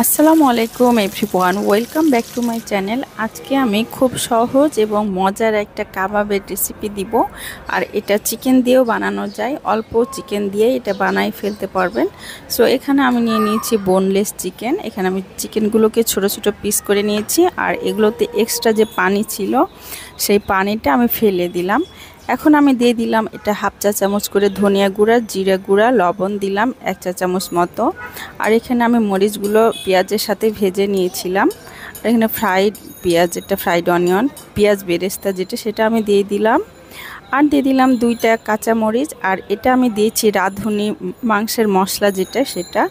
আসসালামু আলাইকুম everyone, welcome back to my channel. আজকে আমি খুব সহজ এবং মজার একটা কাবাবের রেসিপি দিব। আর এটা চিকেন দিয়েও বানানো যায়, অল্প চিকেন দিয়ে এটা বানাই ফেলতে পারবেন। সো এখানে আমি নিয়ে নিয়েছি বোনলেস চিকেন। এখানে আমি চিকেনগুলোকে ছোট ছোট পিস করে নিয়েছি, আর এগুলোতে এক্সট্রা যে পানি ছিল সেই পানিটা আমি ফেলে দিলাম। এখন আমি দিয়ে দিলাম এটা হাফ চা চামচ করে ধনিয়া গুঁড়া, জিরা গুঁড়া, লবণ দিলাম 1 চা চামচ মতো। আর এখানে আমি মরিচগুলো পেঁয়াজের সাথে ভেজে নিয়েছিলাম। আর এখানে ফ্রাইড পেঁয়াজ, যেটা ফ্রাইড অনিয়ন, পেঁয়াজ বেরেস্তা যেটা, সেটা আমি দিয়ে দিলাম। আর দিয়ে দিলাম 2টা কাঁচা মরিচ। আর এটা আমি দিয়েছি রাঁধুনি মাংসের মশলা যেটা, সেটা।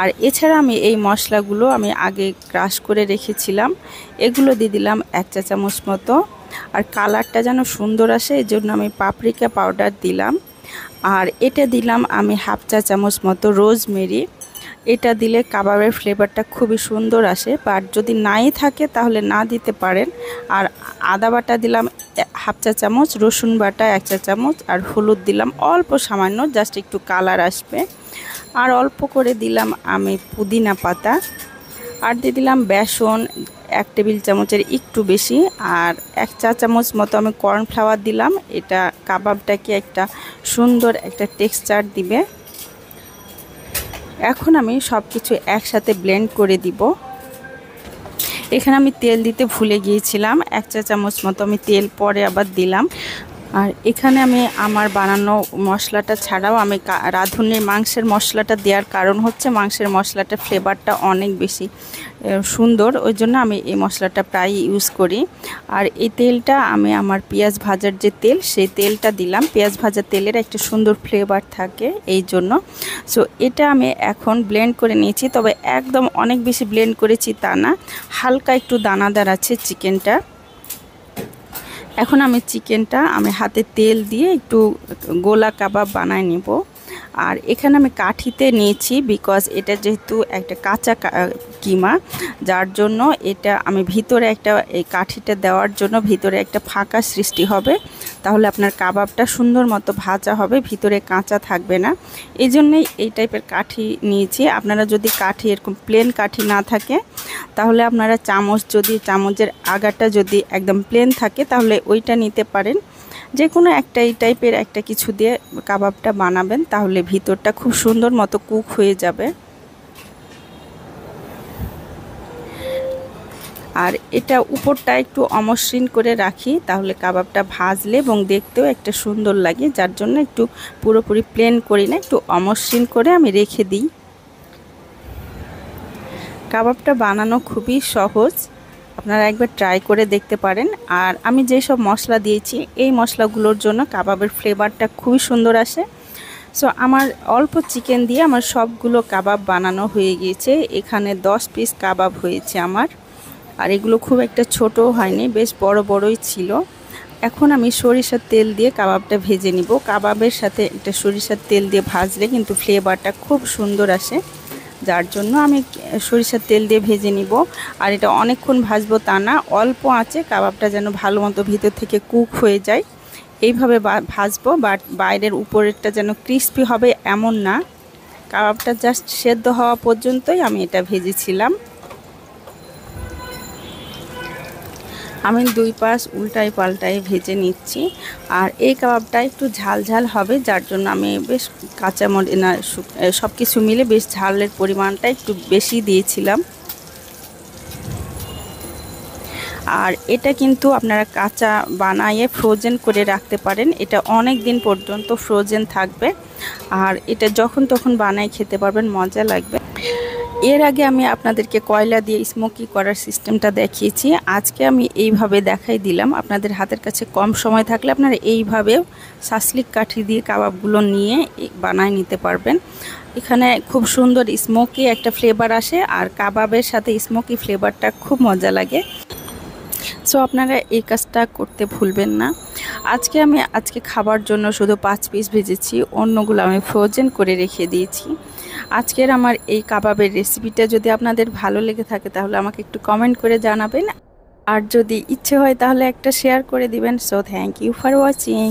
আর এছাড়া আমি এই মশলাগুলো আমি আগে ক্রাশ করে রেখেছিলাম, এগুলো দিয়ে দিলাম 1 চা চামচ মতো। আর কালারটা যেন সুন্দর আসে এই জন্য আমি পাপরিকা পাউডার দিলাম। আর এটা দিলাম আমি হাফ চা চামচ মতো রোজমেরি। এটা দিলে কাবাবের ফ্লেভারটা খুবই সুন্দর আসে, বাট যদি নাই থাকে তাহলে না দিতে পারেন। আর আদা বাটা দিলাম হাফ চা চামচ, রসুন বাটা 1 চা চামচ, আর হলুদ দিলাম অল্প সামান্য, জাস্ট একটু কালার আসবে। আর অল্প করে দিলাম আমি পুদিনা পাতা। আর দিয়ে দিলাম বেসন 1 টেবিল চামচের একটু বেশি। আর 1 চা চামচ মতো আমি কর্নফ্লাওয়ার দিলাম। এটা কাবাবটাকে একটা সুন্দর একটা টেক্সচার দিবে। এখন আমি সব কিছু একসাথে ব্লেন্ড করে দিব। এখানে আমি তেল দিতে ভুলে গিয়েছিলাম, 1 চা চামচ মতো আমি তেল পরে আবার দিলাম। আর এখানে আমি আমার বানানো মশলাটা ছাড়াও আমি রাঁধুনির মাংসের মশলাটা দেওয়ার কারণ হচ্ছে মাংসের মশলাটার ফ্লেভারটা অনেক বেশি সুন্দর, ওই জন্য আমি এই মশলাটা প্রায় ইউজ করি। আর এই তেলটা আমি আমার পেঁয়াজ ভাজার যে তেল, সেই তেলটা দিলাম। পেঁয়াজ ভাজা তেলের একটা সুন্দর ফ্লেভার থাকে এই জন্য। সো এটা আমি এখন ব্লেন্ড করে নিয়েছি, তবে একদম অনেক বেশি ব্লেন্ড করেছি তা না, হালকা একটু দানাদার আছে চিকেনটা। এখন আমি চিকেনটা আমি হাতে তেল দিয়ে একটু গোলা কাবাব বানায় নিব। আর এখানে আমি কাঠিতে নিয়েছি, বিকজ এটা যেহেতু একটা কাঁচা কিমা, যার জন্য এটা আমি ভিতরে একটা এই কাঠিটা দেওয়ার জন্য ভিতরে একটা ফাঁকা সৃষ্টি হবে, তাহলে আপনার কাবাবটা সুন্দর মতো ভাজা হবে, ভিতরে কাঁচা থাকবে না। এই জন্যই এই টাইপের কাঠি নিয়েছি। আপনারা যদি কাঠি এরকম প্লেন কাঠি না থাকে তাহলে আপনারা চামচ, যদি চামচের আগাটা যদি একদম প্লেন থাকে তাহলে ওইটা নিতে পারেন। যে কোনো একটা এই টাইপের একটা কিছু দিয়ে কাবাবটা বানাবেন, তাহলে ভিতরটা খুব সুন্দর মতো কুক হয়ে যাবে। আর এটা উপরটা একটু অমসৃণ করে রাখি, তাহলে কাবাবটা ভাজলে এবং দেখতেও একটা সুন্দর লাগে, যার জন্য একটু পুরোপুরি প্লেন করি না, একটু অমসৃণ করে আমি রেখে দিই। কাবাবটা বানানো খুবই সহজ, আপনারা একবার ট্রাই করে দেখতে পারেন। আর আমি যেসব মশলা দিয়েছি এই মশলাগুলোর জন্য কাবাবের ফ্লেভারটা খুবই সুন্দর আসে। সো আমার অল্প চিকেন দিয়ে আমার সবগুলো কাবাব বানানো হয়ে গিয়েছে। এখানে 10 পিস কাবাব হয়েছে আমার। আর এগুলো খুব একটা ছোটও হয়নি, বেশ বড় বড়ই ছিল। এখন আমি সরিষার তেল দিয়ে কাবাবটা ভেজে নিব। কাবাবের সাথে একটা সরিষার তেল দিয়ে ভাজলে কিন্তু ফ্লেভারটা খুব সুন্দর আসে, যার জন্য আমি সরিষার তেল দিয়ে ভেজে নিব। আর এটা অনেকক্ষণ ভাজবো তা না, অল্প আঁচে কাবাবটা যেন ভালো মতো ভিতর থেকে কুক হয়ে যায় এইভাবে ভাজবো। বাট বাইরের উপরেরটা যেন ক্রিস্পি হবে এমন না, কাবাবটা জাস্ট সেদ্ধ হওয়া পর্যন্তই আমি এটা ভেজেছিলাম। আমি 2 পাশ উল্টাই পাল্টাই ভেজে নিচ্ছি। আর এই কাবাবটা একটু ঝাল ঝাল হবে, যার জন্য আমি বেশ কাঁচামরিচ না সব কিছু মিলে বেশ ঝালের পরিমাণটা একটু বেশি দিয়েছিলাম। আর এটা কিন্তু আপনারা কাঁচা বানিয়ে ফ্রোজেন করে রাখতে পারেন, এটা অনেক দিন পর্যন্ত ফ্রোজেন থাকবে। আর এটা যখন তখন বানাই খেতে পারবেন, মজা লাগবে। এর আগে আমি আপনাদেরকে কয়লা দিয়ে স্মোকি করার সিস্টেমটা দেখিয়েছি, আজকে আমি এইভাবে দেখাই দিলাম। আপনাদের হাতের কাছে কম সময় থাকলে আপনারা এইভাবেও সাসলিক কাঠি দিয়ে কাবাবগুলো নিয়ে বানায় নিতে পারবেন। এখানে খুব সুন্দর স্মোকি একটা ফ্লেভার আসে, আর কাবাবের সাথে স্মোকি ফ্লেভারটা খুব মজা লাগে। সো আপনারা এই কাজটা করতে ভুলবেন না। আজকে খাবার জন্য শুধু 5 পিস ভেজেছি, অন্যগুলো আমি ফ্রোজেন করে রেখে দিয়েছি। আজকের আমার এই কাবাবের রেসিপিটা যদি আপনাদের ভালো লেগে থাকে তাহলে আমাকে একটু কমেন্ট করে জানাবেন, আর যদি ইচ্ছে হয় তাহলে একটা শেয়ার করে দিবেন। So thank you for watching.